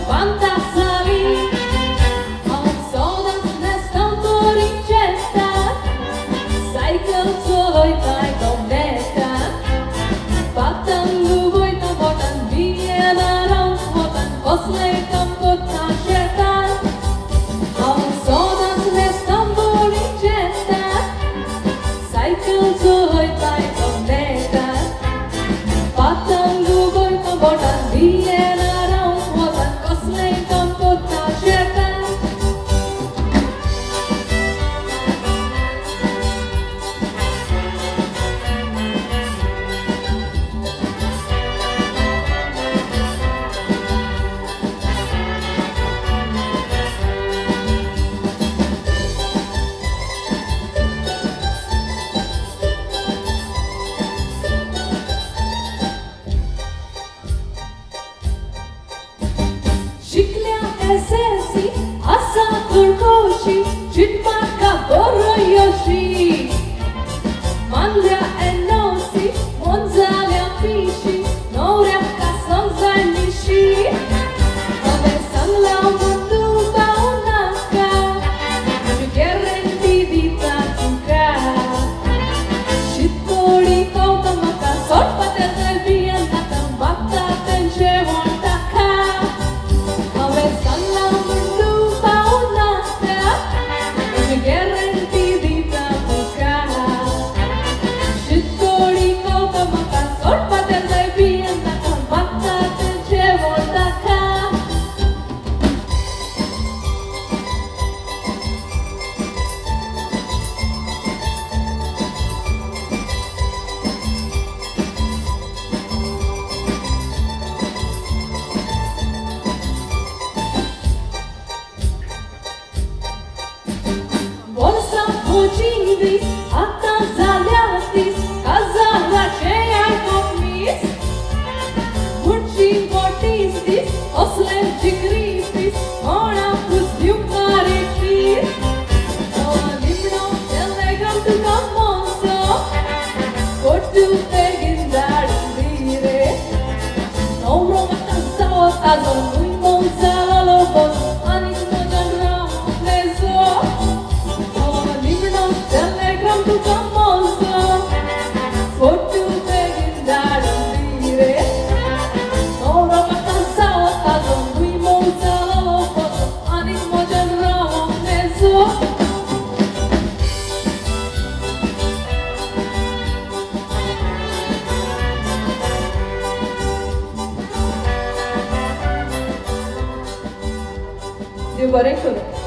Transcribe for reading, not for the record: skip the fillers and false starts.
50 sali, a on sodas nestan to ricetta, sai că țoloi tai domneta, patan luboi tam botan viena ram botan poslej tam kota šeta, a on sodas nestan to ricetta, sai că țoloi tai domneta, patan luboi tam botan viena Esensi, asa turkoshi, chitmaka boroyoshi, manlia enosi, monzalia pishi, noria kasonza nishi, ove sanla mundu baunaka, jugerenti dita tuka, shitkori kautamaka, sorpate revienata, mata tenche wantaka. Podziwisz, a tam zaliatis, kazala cheia comis, murci vortistis, oslem chikritis, ona pusdiuk narikis, o limno telegram tu kamonso, kotu tegindar dire, no romata saota zon muy monzala lobos, anis mojan ramo lezo. Telegram tu famoso, foto tegindar dire, ora vacanza otazo, muy monzalo foto, anis mojan ramo nezo. Devo recordare.